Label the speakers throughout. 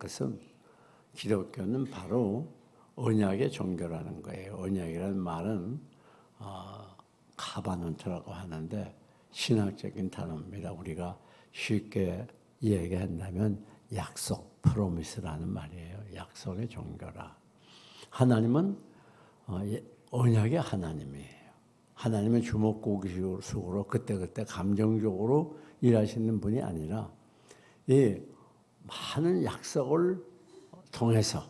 Speaker 1: 그것은 기독교는 바로 언약의 종교라는 거예요. 언약이라는 말은 카바넌트라고 하는데 신학적인 단어입니다. 우리가 쉽게 얘기한다면 약속, 프로미스라는 말이에요. 약속의 종교라. 하나님은 언약의 하나님이에요. 하나님의 주먹구구식으로 그때그때 감정적으로 일하시는 분이 아니라 이 많은 약속을 통해서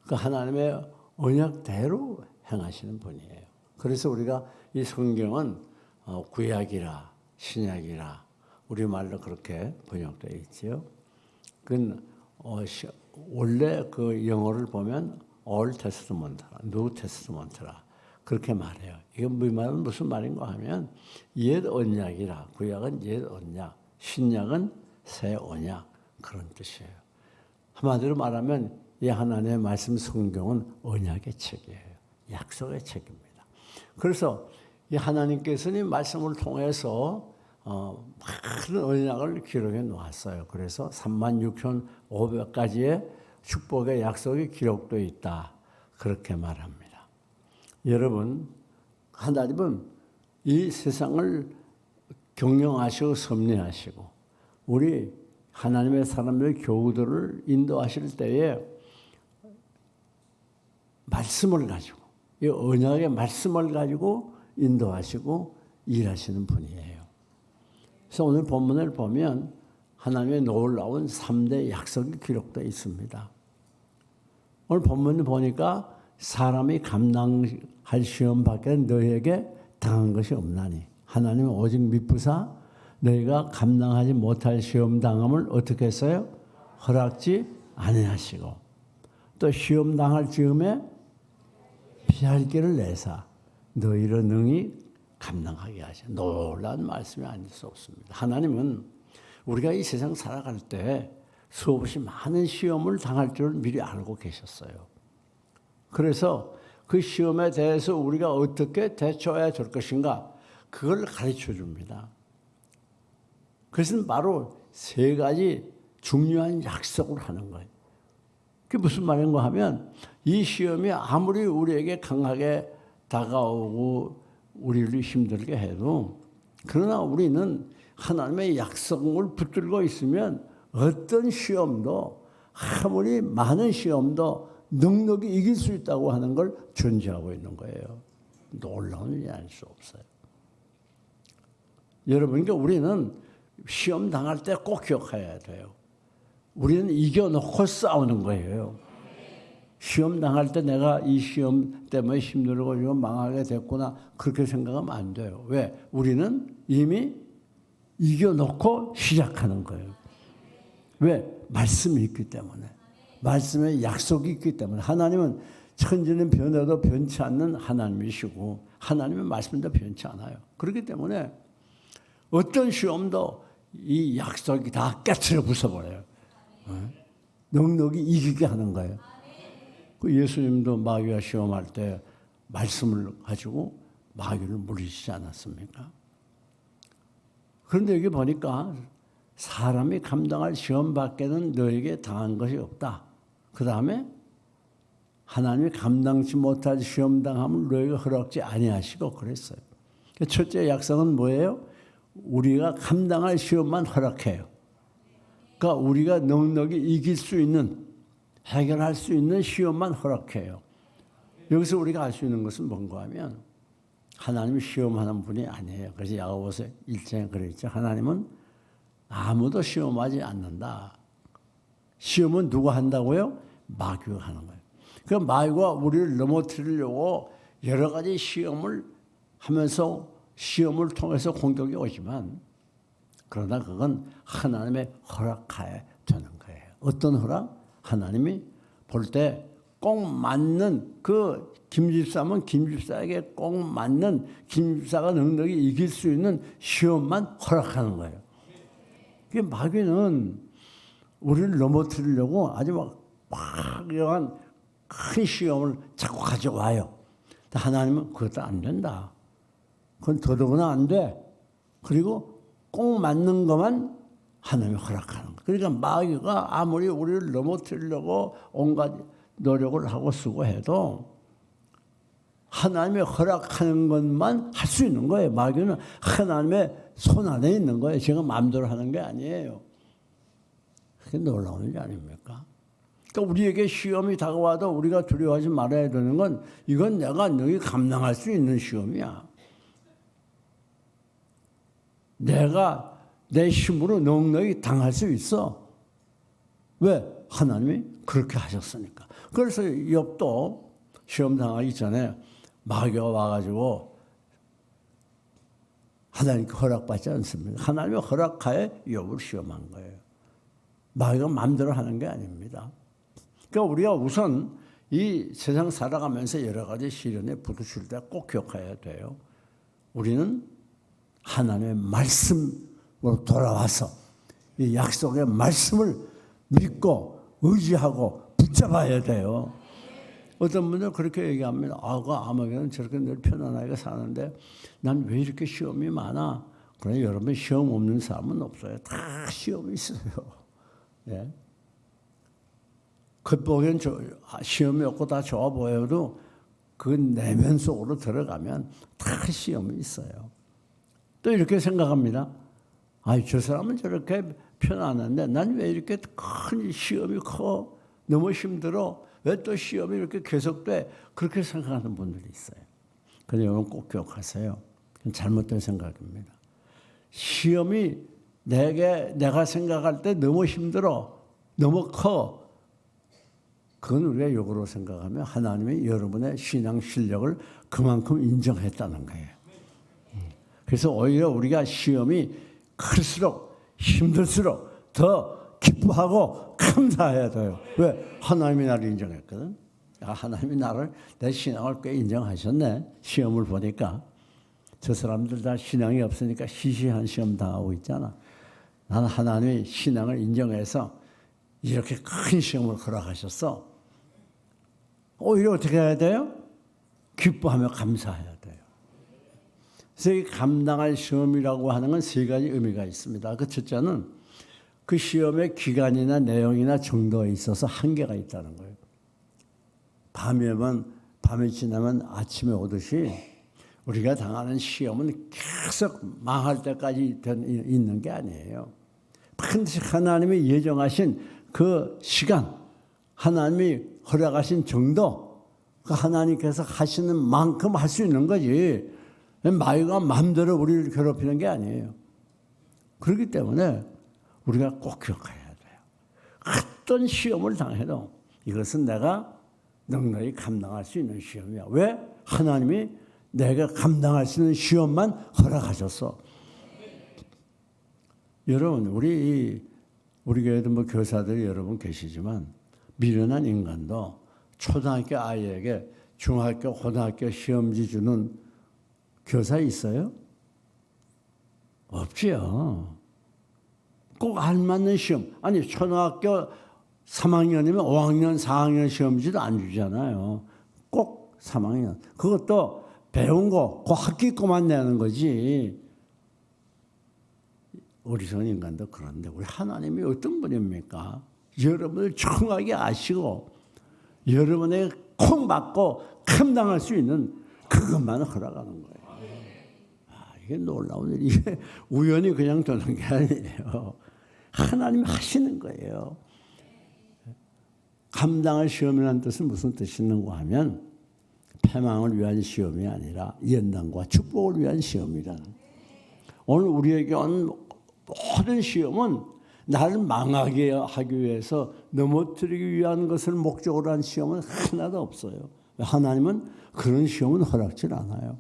Speaker 1: 그 하나님의 언약대로 행하시는 분이에요. 그래서 우리가 이 성경은 구약이라 신약이라 우리말로 그렇게 번역되어 있지요. 그건 원래 그 영어를 보면 Old Testament라, New Testament라 그렇게 말해요. 이건 무슨 말인가 하면 옛 언약이라, 구약은 옛 언약, 신약은 새 언약 그런 뜻이에요. 한마디로 말하면 이 하나님의 말씀 성경은 언약의 책이에요. 약속의 책입니다. 그래서 이 하나님께서는 말씀을 통해서 많은 언약을 기록해 놓았어요. 그래서 36,500가지의 축복의 약속이 기록되어 있다. 그렇게 말합니다. 여러분, 하나님은 이 세상을 경영하시고 섭리하시고 우리 하나님의 사람들의 교우들을 인도하실 때에 말씀을 가지고 이 언약의 말씀을 가지고 인도하시고 일하시는 분이에요. 그래서 오늘 본문을 보면 하나님의 놀라운 3대 약속이 기록되어 있습니다. 오늘 본문을 보니까 사람이 감당할 시험 밖에 너희에게 당한 것이 없나니 하나님은 오직 미쁘사 너희가 감당하지 못할 시험 당함을 어떻게 했어요? 허락지 아니하시고 또 시험 당할 즈음에 피할 길을 내사 너희를 능히 감당하게 하시오. 놀라운 말씀이 아닐 수 없습니다. 하나님은 우리가 이 세상 살아갈 때 수없이 많은 시험을 당할 줄 미리 알고 계셨어요. 그래서 그 시험에 대해서 우리가 어떻게 대처해야 될 것인가 그걸 가르쳐 줍니다. 그것은 바로 3가지 중요한 약속을 하는 거예요. 그게 무슨 말인가 하면 이 시험이 아무리 우리에게 강하게 다가오고 우리를 힘들게 해도 그러나 우리는 하나님의 약속을 붙들고 있으면 어떤 시험도 아무리 많은 시험도 넉넉히 이길 수 있다고 하는 걸 전제하고 있는 거예요. 놀라운 일이 아닐 수 없어요. 여러분, 그러니까 우리는 시험 당할 때 꼭 기억해야 돼요. 우리는 이겨놓고 싸우는 거예요. 시험 당할 때 내가 이 시험 때문에 힘들고 이거 망하게 됐구나 그렇게 생각하면 안 돼요. 왜? 우리는 이미 이겨놓고 시작하는 거예요. 왜? 말씀이 있기 때문에. 말씀에 약속이 있기 때문에. 하나님은 천지는 변해도 변치 않는 하나님이시고 하나님의 말씀도 변치 않아요. 그렇기 때문에 어떤 시험도 이 약속이 다 깨트려 부숴버려요. 넉넉히 이기게 하는 거예요. 그 예수님도 마귀와 시험할 때 말씀을 가지고 마귀를 물리치지 않았습니까? 그런데 여기 보니까 사람이 감당할 시험 밖에는 너에게 당한 것이 없다. 그 다음에 하나님이 감당치 못할 시험 당함을 너에게 허락지 아니하시고 그랬어요. 첫째 약속은 뭐예요? 우리가 감당할 시험만 허락해요. 그러니까 우리가 넉넉히 이길 수 있는 해결할 수 있는 시험만 허락해요. 여기서 우리가 알 수 있는 것은 뭔가 하면 하나님이 시험하는 분이 아니에요. 그래서 야고보서 1장에 그랬죠. 하나님은 아무도 시험하지 않는다. 시험은 누가 한다고요? 마귀가 하는 거예요. 그 마귀가 우리를 넘어뜨리려고 여러 가지 시험을 하면서 시험을 통해서 공격이 오지만 그러나 그건 하나님의 허락하에 되는 거예요. 어떤 허락? 하나님이 볼 때 꼭 맞는 그 김집사면 김집사에게 꼭 맞는 김집사가 넉넉히 이길 수 있는 시험만 허락하는 거예요. 그 마귀는 우리를 넘어뜨리려고 아주 막강한 큰 시험을 자꾸 가져와요. 하나님은 그것도 안 된다. 그건 더더구나 안 돼. 그리고 꼭 맞는 것만 하나님이 허락하는 거. 그러니까 마귀가 아무리 우리를 넘어뜨리려고 온갖 노력을 하고 쓰고 해도 하나님이 허락하는 것만 할 수 있는 거예요. 마귀는 하나님의 손 안에 있는 거예요. 제가 마음대로 하는 게 아니에요. 그게 놀라운 일 아닙니까? 그러니까 우리에게 시험이 다가와도 우리가 두려워하지 말아야 되는 건 이건 내가 너희 감당할 수 있는 시험이야. 내가 내 힘으로 넉넉히 당할 수 있어. 왜? 하나님이 그렇게 하셨으니까. 그래서 욥도 시험 당하기 전에 마귀가 와가지고 하나님께 허락받지 않습니다. 하나님의 허락하에 욥을 시험한 거예요. 마귀가 마음대로 하는 게 아닙니다. 그러니까 우리가 우선 이 세상 살아가면서 여러 가지 시련에 부딪힐 때 꼭 기억해야 돼요. 우리는 하나님의 말씀으로 돌아와서 이 약속의 말씀을 믿고 의지하고 붙잡아야 돼요. 어떤 분들은 그렇게 얘기합니다. 그 아마겟은 저렇게 늘 편안하게 사는데 난 왜 이렇게 시험이 많아? 그러나 여러분 시험 없는 사람은 없어요. 다 시험이 있어요. 예. 겉보기엔 시험이 없고 다 좋아 보여도 그 내면 속으로 들어가면 다 시험이 있어요. 또 이렇게 생각합니다. 저 사람은 저렇게 편안한데 난 왜 이렇게 큰 시험이 커? 너무 힘들어. 왜 또 시험이 이렇게 계속돼? 그렇게 생각하는 분들이 있어요. 그런데 여러분 꼭 기억하세요. 그건 잘못된 생각입니다. 시험이 내가 생각할 때 너무 힘들어. 너무 커. 그건 우리가 역으로 생각하면 하나님이 여러분의 신앙 실력을 그만큼 인정했다는 거예요. 그래서 오히려 우리가 시험이 클수록 힘들수록 더 기뻐하고 감사해야 돼요. 왜? 하나님이 나를 인정했거든. 하나님이 내 신앙을 꽤 인정하셨네. 시험을 보니까. 저 사람들 다 신앙이 없으니까 시시한 시험 당하고 있잖아. 나는 하나님이 신앙을 인정해서 이렇게 큰 시험을 허락하셨어. 오히려 어떻게 해야 돼요? 기뻐하며 감사해야 돼요. 그래서 이 감당할 시험이라고 하는 건 세 가지 의미가 있습니다. 그 첫째는 그 시험의 기간이나 내용이나 정도에 있어서 한계가 있다는 거예요. 밤이 지나면 아침에 오듯이 우리가 당하는 시험은 계속 망할 때까지 있는 게 아니에요. 반드시 하나님이 예정하신 그 시간, 하나님이 허락하신 정도, 그 하나님께서 하시는 만큼 할 수 있는 거지. 마귀가 마음대로 우리를 괴롭히는 게 아니에요. 그렇기 때문에 우리가 꼭 기억해야 돼요. 어떤 시험을 당해도 이것은 내가 넉넉히 감당할 수 있는 시험이야. 왜? 하나님이 내가 감당할 수 있는 시험만 허락하셨어. 여러분, 우리 교회도 교사들이 여러분 계시지만 미련한 인간도 초등학교 아이에게 중학교, 고등학교 시험지 주는 교사 있어요? 없지요. 꼭 알맞는 시험. 아니 초등학교 3학년이면 5학년, 4학년 시험지도 안 주잖아요. 꼭 3학년. 그것도 배운 거, 그 학기 거만 내는 거지. 어리석은 인간도 그런데 우리 하나님이 어떤 분입니까? 여러분을 정확하게 아시고 여러분에게 콩 맞고 감당할 수 있는 그것만 허락하는 거예요. 이게 놀라운 일. 이게 우연히 그냥 되는 게 아니에요. 하나님이 하시는 거예요. 감당할 시험이라는 뜻은 무슨 뜻이 있는가 하면 패망을 위한 시험이 아니라 연단과 축복을 위한 시험이라는. 오늘 우리에게 온 모든 시험은 나를 망하게 하기 위해서 넘어뜨리기 위한 것을 목적으로 한 시험은 하나도 없어요. 하나님은 그런 시험은 허락질 않아요.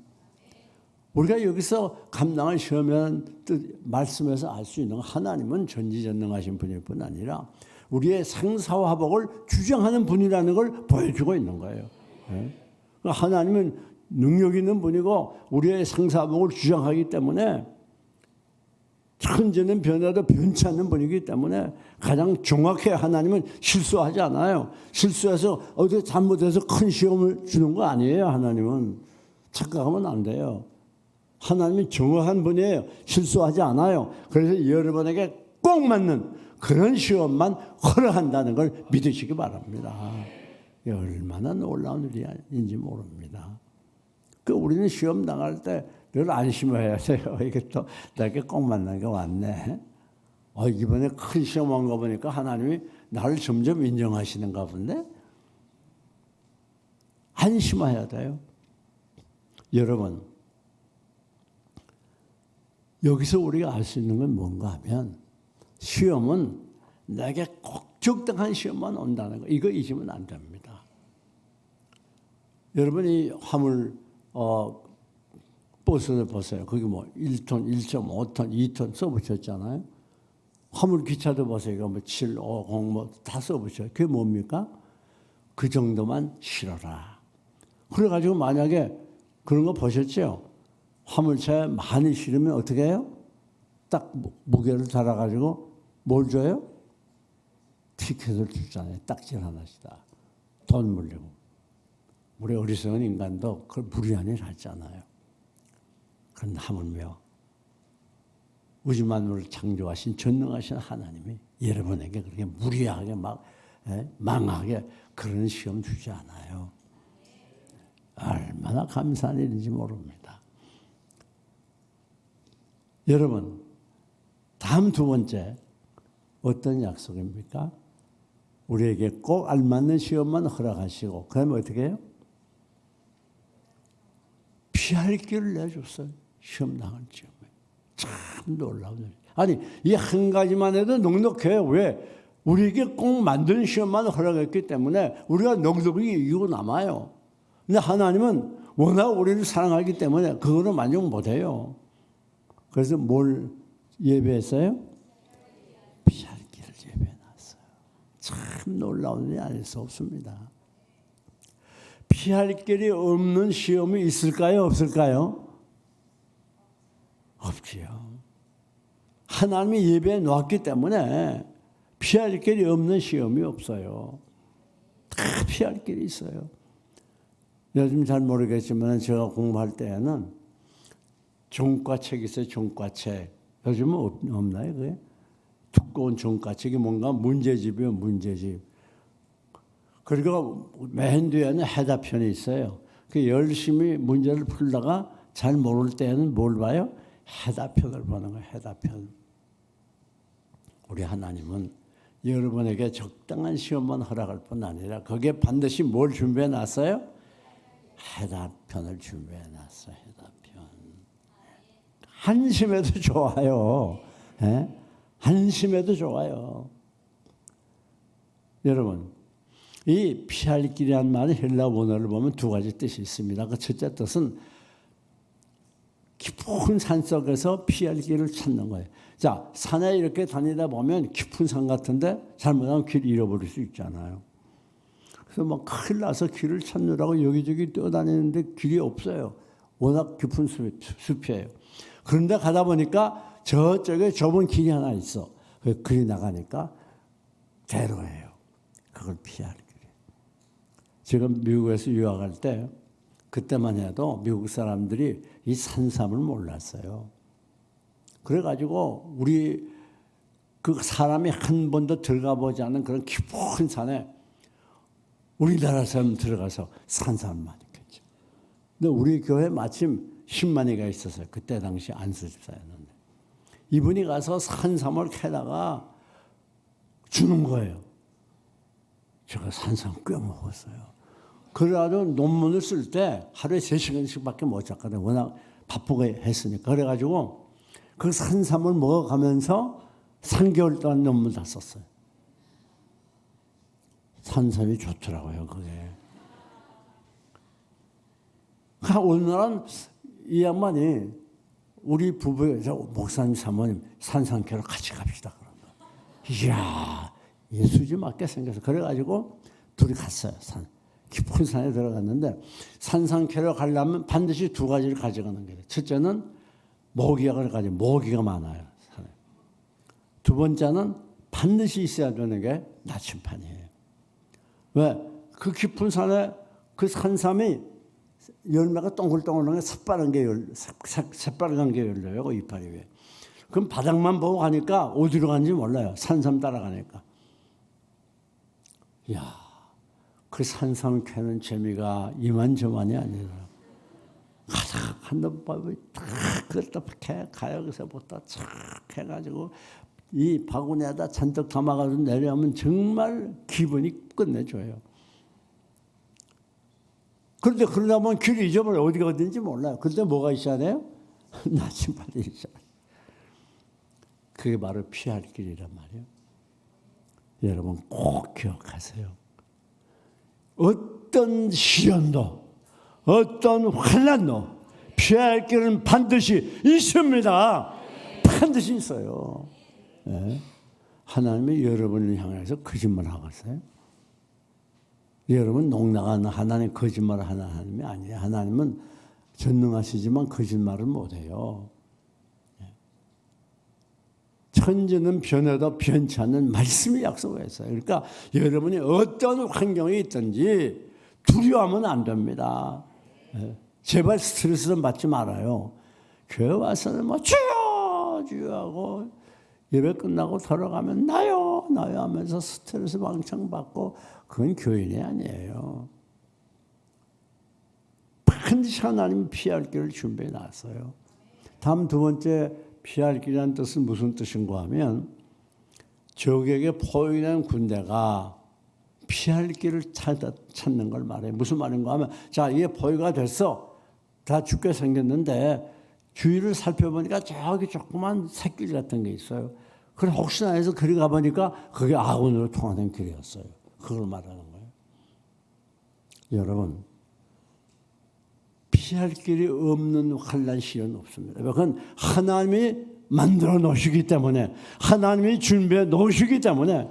Speaker 1: 우리가 여기서 감당할 시험이라는 말씀에서 알 수 있는 건 하나님은 전지전능하신 분일 뿐 아니라 우리의 생사화복을 주장하는 분이라는 걸 보여주고 있는 거예요. 하나님은 능력 있는 분이고 우리의 생사화복을 주장하기 때문에 천재는 변해도 변치 않는 분이기 때문에 가장 정확해. 하나님은 실수하지 않아요. 실수해서 어디 잘못해서 큰 시험을 주는 거 아니에요. 하나님은 착각하면 안 돼요. 하나님은 정확한 분이에요. 실수하지 않아요. 그래서 여러분에게 꼭 맞는 그런 시험만 허락한다는 걸 믿으시기 바랍니다. 얼마나 놀라운 일인지 모릅니다. 우리는 시험 당할 때 늘 안심해야 돼요. 이게 또 나에게 꼭 맞는 게 왔네. 이번에 큰 시험 온 거 보니까 하나님이 나를 점점 인정하시는가 본데? 안심해야 돼요. 여러분, 여기서 우리가 알 수 있는 건 뭔가 하면 시험은 내게 꼭 적당한 시험만 온다는 거. 이거 잊으면 안 됩니다. 여러분이 화물 버스를 보세요. 거기 뭐 1톤, 1.5톤, 2톤 써붙였잖아요. 화물 기차도 보세요. 이거 뭐 7, 5, 0 뭐 다 써붙여요. 그게 뭡니까? 그 정도만 실어라. 그래가지고 만약에 그런 거 보셨죠? 화물차에 많이 실으면 어떻게 해요? 딱 무게를 달아가지고 뭘 줘요? 티켓을 주잖아요. 딱지 하나씩 다. 돈 물리고. 우리 어리석은 인간도 그걸 무리한 일 하잖아요. 그런데 하물며 우주 만물을 창조하신 전능하신 하나님이 여러분에게 그렇게 무리하게 망하게 그런 시험 주지 않아요. 얼마나 감사한 일인지 모릅니다. 여러분, 다음 두 번째 어떤 약속입니까? 우리에게 꼭 알맞는 시험만 허락하시고 그러면 어떻게 해요? 피할 길을 내줬어요. 시험 당할 시험에. 참 놀라운 일. 아니 이 한 가지만 해도 넉넉해요. 왜? 우리에게 꼭 만든 시험만 허락했기 때문에 우리가 넉넉히 이기고 남아요. 근데 하나님은 워낙 우리를 사랑하기 때문에 그거는 만족 못해요. 그래서 뭘 예배했어요? 피할 길을 예배해놨어요. 참 놀라운 일이 아닐 수 없습니다. 피할 길이 없는 시험이 있을까요? 없을까요? 없지요. 하나님이 예배해 놓았기 때문에 피할 길이 없는 시험이 없어요. 다 피할 길이 있어요. 요즘 잘 모르겠지만 제가 공부할 때에는 종과책이 있어요. 종과책. 요즘은 없나요? 그게? 두꺼운 종과책이 뭔가 문제집이에요. 문제집. 그리고 맨 뒤에는 해답편이 있어요. 그 열심히 문제를 풀다가 잘 모를 때는 뭘 봐요? 해답편을 보는 거예요. 해답편. 우리 하나님은 여러분에게 적당한 시험만 허락할 뿐 아니라 거기에 반드시 뭘 준비해 놨어요? 해답편을 준비해 놨어요. 해답편. 한심해도 좋아요. 예? 한심해도 좋아요. 여러분, 이 피할 길이란 말은 헬라 원어를 보면 두 가지 뜻이 있습니다. 그 첫째 뜻은 깊은 산 속에서 피할 길을 찾는 거예요. 자, 산에 이렇게 다니다 보면 깊은 산 같은데 잘못하면 길 잃어버릴 수 있잖아요. 그래서 막 큰일 나서 길을 찾느라고 여기저기 뛰어다니는데 길이 없어요. 워낙 깊은 숲이에요. 그런데 가다 보니까 저쪽에 좁은 길이 하나 있어. 그 길이 나가니까 대로예요. 그걸 피할 길이에요. 지금 미국에서 유학할 때 그때만 해도 미국 사람들이 이 산삼을 몰랐어요. 그래가지고 우리 그 사람이 한 번도 들어가 보지 않은 그런 깊은 산에 우리나라 사람 들어가서 산삼을 많이 켰죠. 근데 우리 교회 마침 신만이가 있었어요. 그때 당시 안수집사였는데 이분이 가서 산삼을 캐다가 주는 거예요. 제가 산삼 꽤 먹었어요. 그래가지고 논문을 쓸 때 하루에 3시간씩밖에 못 잤거든요. 워낙 바쁘게 했으니까. 그래가지고 그 산삼을 먹어가면서 3개월 동안 논문 다 썼어요. 산삼이 좋더라고요, 그게. 오늘날은 이 양반이 우리 부부에서 목사님, 사모님 산삼 캐러 같이 갑시다. 그런 거. 이야, 예수지 맞게 생겨서. 그래가지고 둘이 갔어요. 깊은 산에 들어갔는데 산삼 캐러 가려면 반드시 두 가지를 가져가는 거예요. 첫째는 모기약을 가지고 모기가 많아요. 산에. 두 번째는 반드시 있어야 되는 게 나침판이에요. 왜? 그 깊은 산에 그 산삼이 열매가 동글동글한 게 새빨간 게 열려요. 그 이파리 위에. 그럼 바닥만 보고 가니까 어디로 가는지 몰라요. 산삼 따라가니까. 이야, 그 산삼 캐는 재미가 이만저만이 아니라 한번 봐도 탁 그것도 가요. 그래서부터 착 해가지고 이 바구니에다 잔뜩 담아가지고 내려오면 정말 기분이 끝내줘요. 그런데 그러다 보면 길을 잊어버려. 어디가 어딘지 몰라요. 그런데 뭐가 있어야 돼요? 나침반이 있어야 돼요. 그게 바로 피할 길이란 말이에요. 여러분 꼭 기억하세요. 어떤 시련도 어떤 환난도 피할 길은 반드시 있습니다. 반드시 있어요. 네. 하나님이 여러분을 향해서 거짓말하고 있어요. 여러분 농락하는 하나님 거짓말하는 하나님이 아니에요. 하나님은 전능하시지만 거짓말을 못해요. 천지는 변해도 변치 않는 말씀이 약속했어요. 그러니까 여러분이 어떤 환경이 있든지 두려워하면 안 됩니다. 제발 스트레스는 받지 말아요. 교회 와서는 뭐 주여 주여 하고 예배 끝나고 돌아가면 나요 하면서 스트레스 왕창 받고 그건 교인이 아니에요. 반드시 하나님이 피할 길을 준비해 놨어요. 다음 두 번째 피할 길이라는 뜻은 무슨 뜻인가 하면 적에게 포위된 군대가 피할 길을 찾는 걸 말해요. 무슨 말인가 하면 자, 이게 포위가 됐어. 다 죽게 생겼는데 주위를 살펴보니까 저기 조그만 샛길 같은 게 있어요. 그래 혹시나 해서 그리 가보니까 그게 아군으로 통하는 길이었어요. 그걸 말하는 거예요. 여러분 피할 길이 없는 환난 시련은 없습니다. 그건 하나님이 만들어 놓으시기 때문에 하나님이 준비해 놓으시기 때문에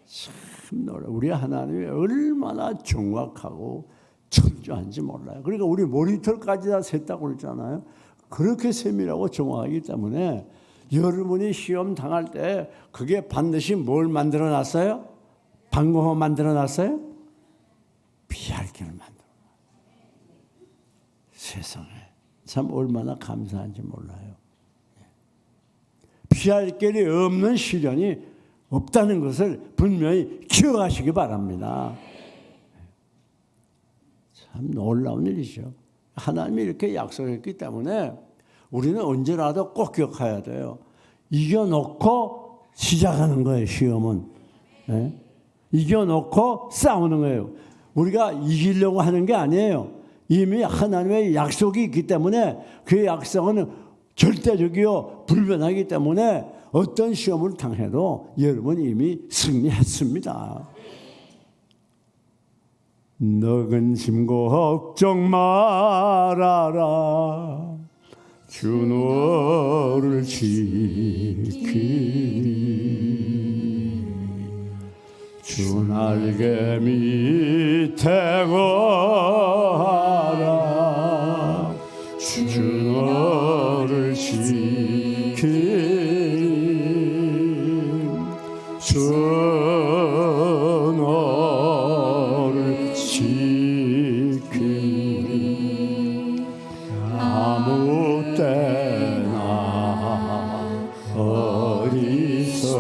Speaker 1: 참 놀라. 우리 하나님이 얼마나 정확하고 철저한지 몰라요. 그러니까 우리 머리털까지 다 셌다고 그러잖아요. 그렇게 세밀하고 정확하기 때문에 여러분이 시험 당할 때 그게 반드시 뭘 만들어 놨어요? 방공호 만들어 놨어요? 피할 길을 만들어 놨어요. 세상에 참 얼마나 감사한지 몰라요. 피할 길이 없는 시련이 없다는 것을 분명히 기억하시기 바랍니다. 참 놀라운 일이죠. 하나님이 이렇게 약속했기 때문에 우리는 언제라도 꼭 기억해야 돼요. 이겨놓고 시작하는 거예요. 시험은. 네? 이겨놓고 싸우는 거예요. 우리가 이기려고 하는 게 아니에요. 이미 하나님의 약속이 있기 때문에 그 약속은 절대적이요 불변하기 때문에 어떤 시험을 당해도 여러분 이미 승리했습니다. 너 근심 걱정 말아라. 주 너를 지키리. 주 날개 밑에 거하라. 주 너를 지키리. 주 너를 지키리. 아무 때나 어디서나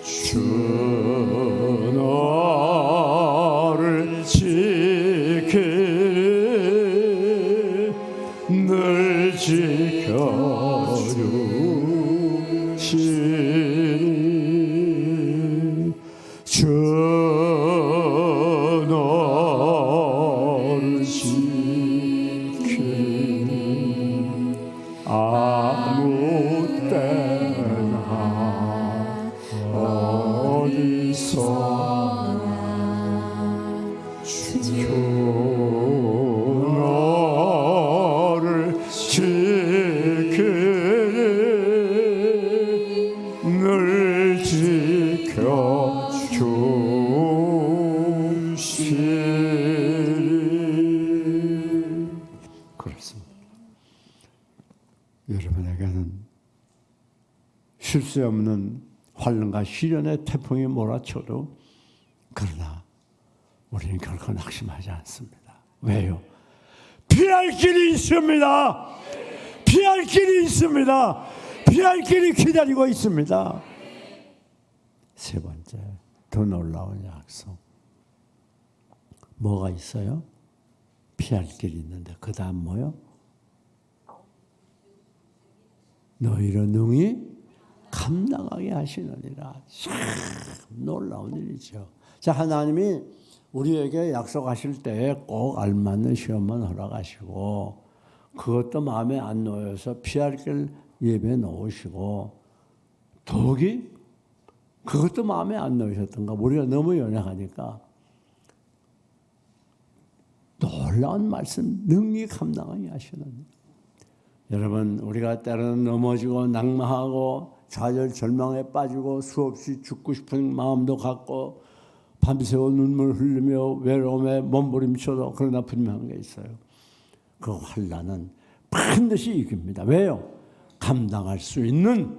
Speaker 1: 주 너를 지키리. 늘 지켜주시리. 주 너를 지키리. 아무 때나 어디서나 주 너를 지키리. 늘 지켜주시리. 그렇습니다. 여러분에게는 쉴 새 없는 환난과 시련의 태풍이 몰아쳐도 그러나 우리는 결코 낙심하지 않습니다. 왜요? 피할 길이 있습니다. 피할 길이 있습니다. 피할 길이 기다리고 있습니다. 세 번째, 더 놀라운 약속. 뭐가 있어요? 피할 길이 있는데 그 다음 뭐요? 너희를 능히 감당하게 하시느니라. 참 놀라운 일이죠. 자, 하나님이 우리에게 약속하실 때 꼭 알맞는 시험만 허락하시고 그것도 마음에 안 놓여서 피할 길 예배에 놓으시고 더욱이 그것도 마음에 안 놓으셨던가 우리가 너무 연약하니까 놀라운 말씀 능히 감당하게 하시는. 여러분, 우리가 때로는 넘어지고 낙마하고 좌절 절망에 빠지고 수없이 죽고 싶은 마음도 갖고 밤새워 눈물 흘리며 외로움에 몸부림쳐도 그러나 분명한 게 있어요. 그 환난은 반드시 이깁니다. 왜요? 감당할 수 있는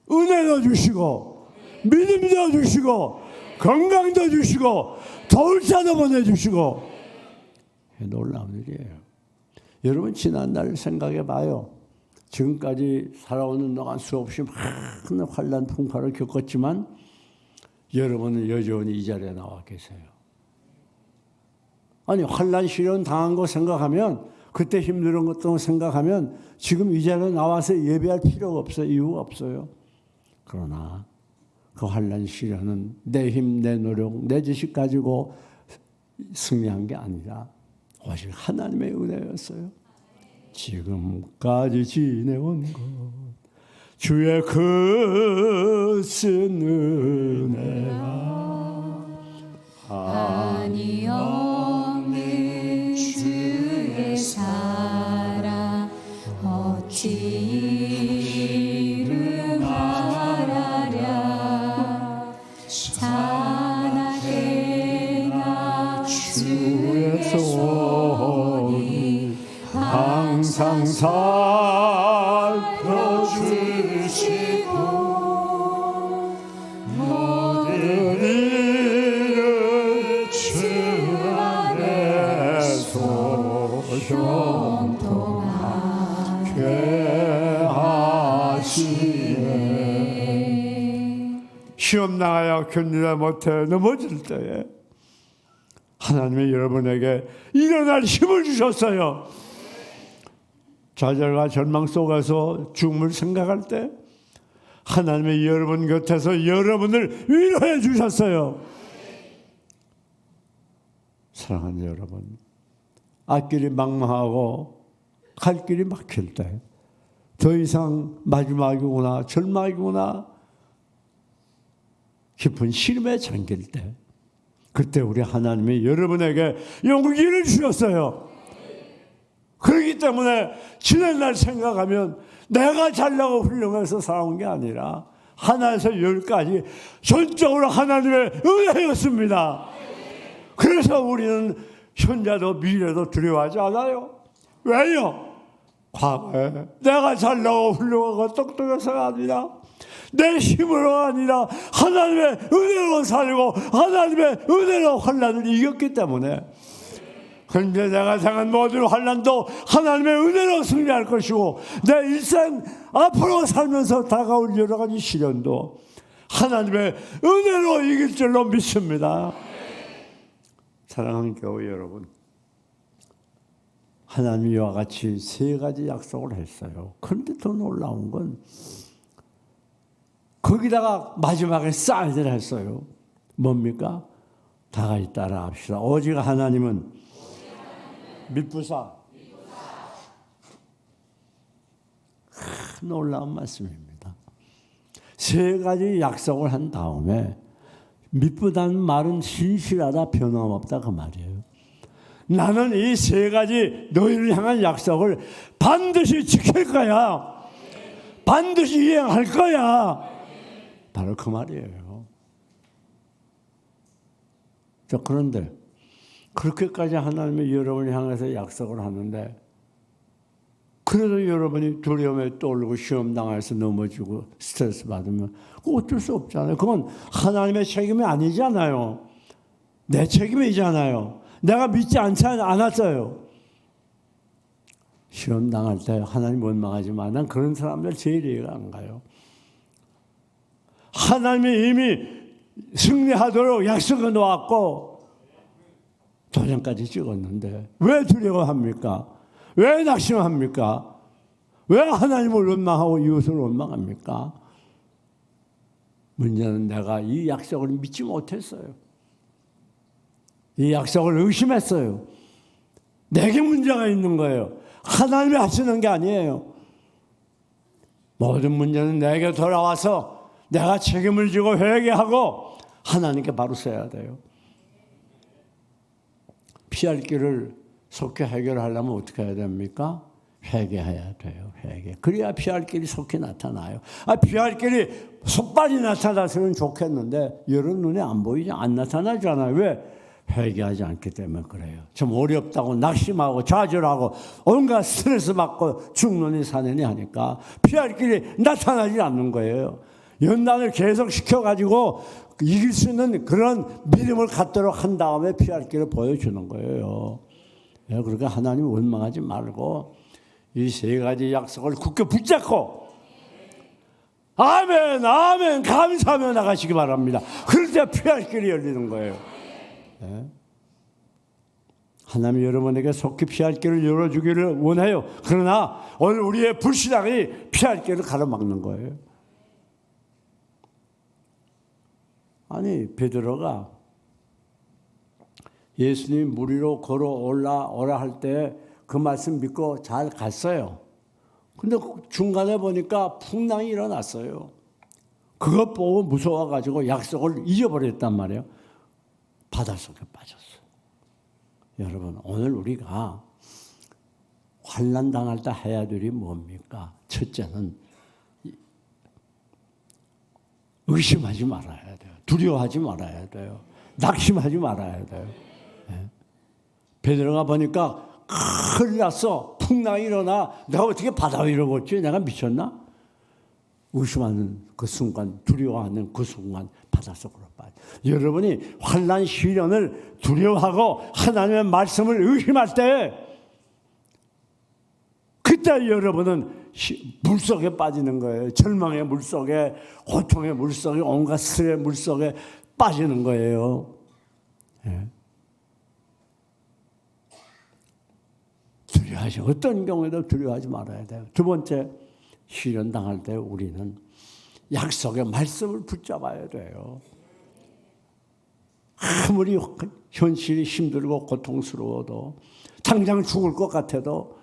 Speaker 1: 은혜도 주시고 믿음도 주시고 건강도 주시고 도울 자도 보내주시고 놀라운 일이에요. 여러분 지난날 생각해 봐요. 지금까지 살아오는 동안 수없이 많은 환난 풍파를 겪었지만 여러분은 여전히 이 자리에 나와 계세요. 아니 환난 시련 당한 거 생각하면 그때 힘든 것도 생각하면 지금 이 자리에 나와서 예배할 필요가 없어요. 이유가 없어요. 그러나 그 환난 시련은 내 힘, 내 노력, 내 지식 가지고 승리한 게 아니라 오직 하나님의 은혜였어요. 지금까지 지내온 것 주의 크신 은혜라
Speaker 2: 한이 없는 주의 사랑 어찌 이름하랴 찬하게나 주의 소원이
Speaker 1: 항상 살펴주시고 모든 일을 주 안에서 형통하게 하시네. 시험 나가야 견디다 못해 넘어질 때에 하나님이 여러분에게 일어날 힘을 주셨어요. 좌절과 절망 속에서 죽음을 생각할 때 하나님이 여러분 곁에서 여러분을 위로해 주셨어요. 사랑하는 여러분, 앞길이 막막하고 갈 길이 막힐 때 더 이상 마지막이구나 절망이구나 깊은 시름에 잠길 때 그때 우리 하나님이 여러분에게 용기를 주셨어요. 그렇기 때문에 지난날 생각하면 내가 잘나고 훌륭해서 살아온 게 아니라 하나에서 열까지 전적으로 하나님의 은혜였습니다. 그래서 우리는 현재도 미래도 두려워하지 않아요. 왜요? 과거에 내가 잘나고 훌륭하고 똑똑해서가 아니라 내 힘으로가 아니라 하나님의 은혜로 살고 하나님의 은혜로 환난을 이겼기 때문에 그런데 내가 당한 모든 환난도 하나님의 은혜로 승리할 것이고 내 일생 앞으로 살면서 다가올 여러 가지 시련도 하나님의 은혜로 이길 줄로 믿습니다. 사랑하는 교회 여러분, 하나님이 이와 같이 세 가지 약속을 했어요. 그런데 더 놀라운 건 거기다가 마지막에 사인을 했어요. 뭡니까? 다 같이 따라 합시다. 오직 하나님은 믿부사. 놀라운 말씀입니다. 세 가지 약속을 한 다음에 믿부다는 말은 신실하다 변함없다 그 말이에요. 나는 이 세 가지 너희를 향한 약속을 반드시 지킬 거야. 반드시 이행할 거야. 바로 그 말이에요. 자, 그런데 그렇게까지 하나님이 여러분을 향해서 약속을 하는데 그래도 여러분이 두려움에 떠오르고 시험 당해서 넘어지고 스트레스 받으면 어쩔 수 없잖아요. 그건 하나님의 책임이 아니잖아요. 내 책임이잖아요. 내가 믿지 않았어요. 시험 당할 때 하나님 원망하지만 난 그런 사람들 제일 이해가 안 가요. 하나님이 이미 승리하도록 약속해 놓았고 도장까지 찍었는데 왜 두려워합니까? 왜 낙심합니까? 왜 하나님을 원망하고 이웃을 원망합니까? 문제는 내가 이 약속을 믿지 못했어요. 이 약속을 의심했어요. 내게 문제가 있는 거예요. 하나님이 하시는 게 아니에요. 모든 문제는 내게 돌아와서 내가 책임을 지고 회개하고 하나님께 바로 써야 돼요. 피할 길을 속히 해결하려면 어떻게 해야 됩니까? 회개해야 돼요. 회개. 그래야 피할 길이 속히 나타나요. 피할 길이 속빨리 나타났으면 좋겠는데 여러분 눈에 안 보이지 안 나타나잖아요. 왜? 회개하지 않기 때문에 그래요. 좀 어렵다고 낙심하고 좌절하고 온갖 스트레스 받고 죽느니 사느니 하니까 피할 길이 나타나지 않는 거예요. 연단을 계속 시켜가지고 이길 수 있는 그런 믿음을 갖도록 한 다음에 피할 길을 보여주는 거예요. 그러니까 하나님 원망하지 말고 이 세 가지 약속을 굳게 붙잡고 아멘 아멘 감사하며 나가시기 바랍니다. 그럴 때 피할 길이 열리는 거예요. 하나님이 여러분에게 속히 피할 길을 열어주기를 원해요. 그러나 오늘 우리의 불신앙이 피할 길을 가로막는 거예요. 아니 베드로가 예수님이 물 위로 걸어 오라 할 때 그 말씀 믿고 잘 갔어요. 근데 중간에 보니까 풍랑이 일어났어요. 그것 보고 무서워가지고 약속을 잊어버렸단 말이에요. 바닷속에 빠졌어요. 여러분 오늘 우리가 환난 당할 때 해야 될 일이 뭡니까? 첫째는 의심하지 말아야 돼요. 두려워하지 말아야 돼요. 낙심하지 말아야 돼요. 베드로가 보니까 큰일 났어. 풍랑이 일어나. 내가 어떻게 바다 위로 걷지? 내가 미쳤나? 의심하는 그 순간, 두려워하는 그 순간 바닷속으로 빠져. 여러분이 환난 시련을 두려워하고 하나님의 말씀을 의심할 때 그때 여러분은 물속에 빠지는 거예요. 절망의 물속에, 고통의 물속에, 온갖 스트레스의 물속에 빠지는 거예요. 두려워하지 어떤 경우에도 두려워하지 말아야 돼요. 두 번째, 시련 당할 때 우리는 약속의 말씀을 붙잡아야 돼요. 아무리 현실이 힘들고 고통스러워도 당장 죽을 것 같아도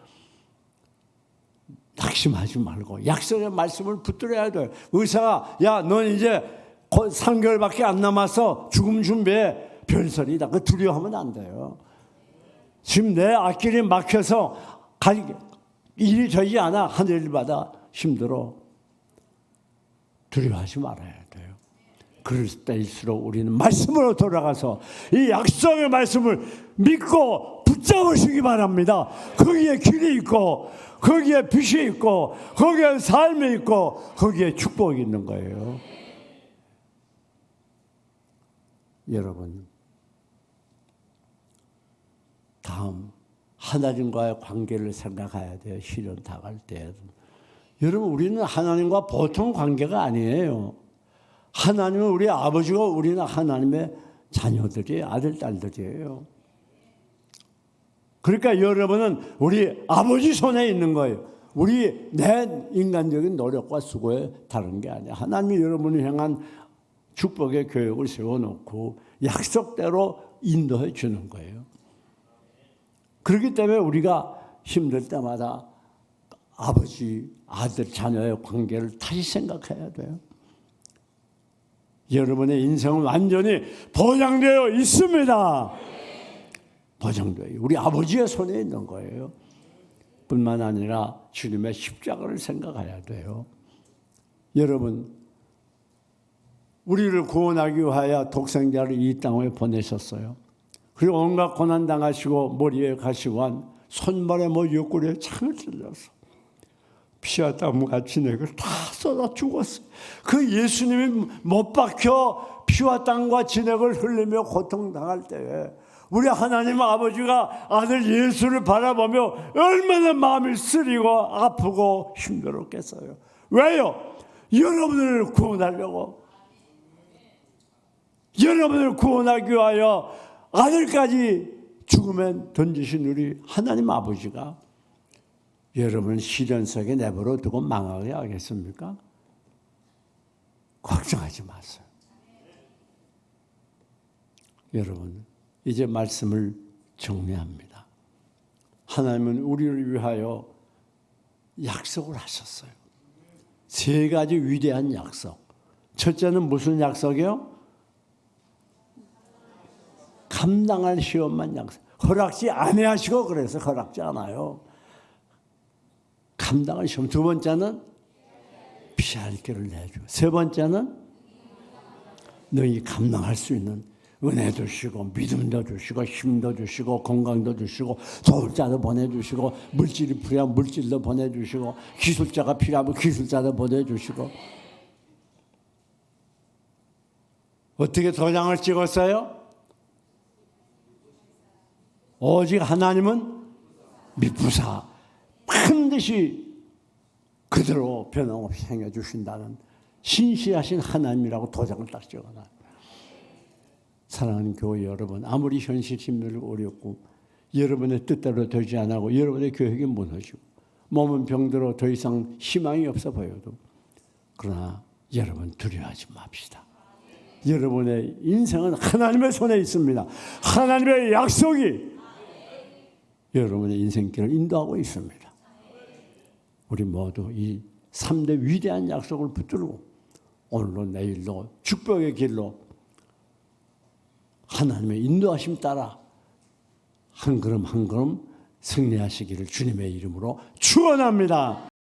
Speaker 1: 낙심하지 말고 약속의 말씀을 붙들어야 돼요. 의사가 야, 넌 이제 3개월밖에 안 남아서 죽음 준비해. 별소리다. 그 두려워하면 안 돼요. 지금 내 앞길이 막혀서 일이 되지 않아. 하늘바다 힘들어. 두려워하지 말아야 돼요. 그럴 때일수록 우리는 말씀으로 돌아가서 이 약속의 말씀을 믿고 붙잡으시기 바랍니다. 거기에 길이 있고 거기에 빛이 있고 거기에 삶이 있고 거기에 축복이 있는 거예요. 여러분, 다음 하나님과의 관계를 생각해야 돼요. 시련 당할 때. 여러분, 우리는 하나님과 보통 관계가 아니에요. 하나님은 우리 아버지고 우리는 하나님의 자녀들이에요. 아들, 딸들이에요. 그러니까 여러분은 우리 아버지 손에 있는 거예요. 우리 내 인간적인 노력과 수고에 다른 게 아니에요. 하나님이 여러분을 향한 축복의 교육을 세워놓고 약속대로 인도해 주는 거예요. 그렇기 때문에 우리가 힘들 때마다 아버지, 아들, 자녀의 관계를 다시 생각해야 돼요. 여러분의 인생은 완전히 보장되어 있습니다. 보장되어요. 우리 아버지의 손에 있는 거예요. 뿐만 아니라 주님의 십자가를 생각해야 돼요. 여러분, 우리를 구원하기 위하여 독생자를 이 땅에 보내셨어요. 그리고 온갖 고난 당하시고 머리에 가시고 한 손발에 옆구리에 창을 찔러서 피와 땀과 진액을 다 쏟아 죽었어요. 그 예수님이 못 박혀 피와 땀과 진액을 흘리며 고통당할 때에 우리 하나님 아버지가 아들 예수를 바라보며 얼마나 마음이 쓰리고 아프고 힘들었겠어요. 왜요? 여러분을 구원하려고, 여러분을 구원하기 위하여 아들까지 죽으면 던지신 우리 하나님 아버지가 여러분을 시련 속에 내버려 두고 망하게 하겠습니까? 걱정하지 마세요. 여러분, 이제 말씀을 정리합니다. 하나님은 우리를 위하여 약속을 하셨어요. 세 가지 위대한 약속. 첫째는 무슨 약속이요? 감당할 시험만 약속. 허락지 안 하시고 그래서 허락지 않아요. 감당할 시험. 두 번째는 피할 길을 내줘. 세 번째는 너희 감당할 수 있는 은혜도 주시고 믿음도 주시고 힘도 주시고 건강도 주시고 도울 자도 보내주시고 물질이 필요하면 물질도 보내주시고 기술자가 필요하면 기술자도 보내주시고. 어떻게 도장을 찍었어요? 오직 하나님은 미쁘사 반드시 그대로 변함없이 행해주신다는 신실하신 하나님이라고 도장을 딱 찍어놔요. 사랑하는 교회 여러분, 아무리 현실 힘들고 어렵고 여러분의 뜻대로 되지 않고 여러분의 계획이 무너지고 몸은 병들어 더 이상 희망이 없어 보여도, 그러나 여러분 두려워하지 맙시다. 여러분의 인생은 하나님의 손에 있습니다. 하나님의 약속이 여러분의 인생길을 인도하고 있습니다. 우리 모두 이 3대 위대한 약속을 붙들고 오늘로 내일로 축복의 길로 하나님의 인도하심 따라 한 걸음 한 걸음 승리하시기를 주님의 이름으로 축원합니다.